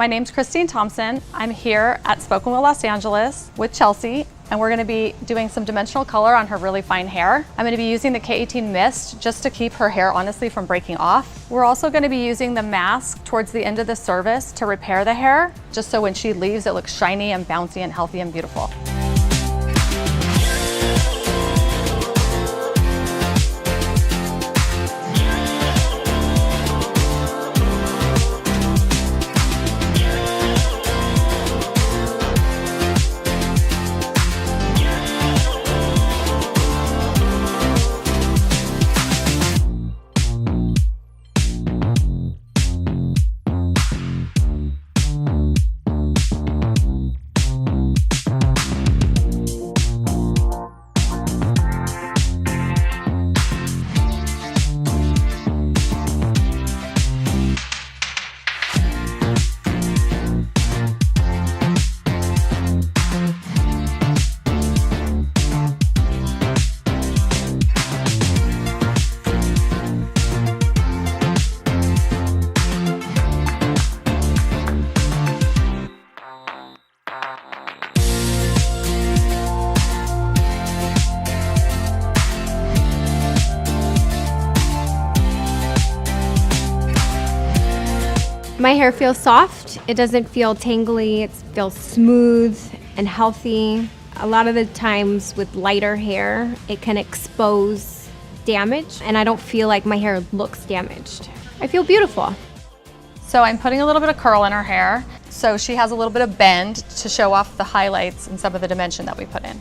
name's Christine Thompson. I'm here at Spoken Will, Los Angeles with Chelsea, and we're gonna be doing some dimensional color on her really fine hair. I'm gonna be using the K18 Mist just to keep her hair, honestly, from breaking off. We're also gonna be using the mask towards the end of the service to repair the hair, just so when she leaves, it looks shiny and bouncy and healthy and beautiful. My hair feels soft. It doesn't feel tangly. It feels smooth and healthy. A lot of the times with lighter hair, it can expose damage, and I don't feel like my hair looks damaged. I feel beautiful. So I'm putting a little bit of curl in her hair, so she has a little bit of bend to show off the highlights and some of the dimension that we put in.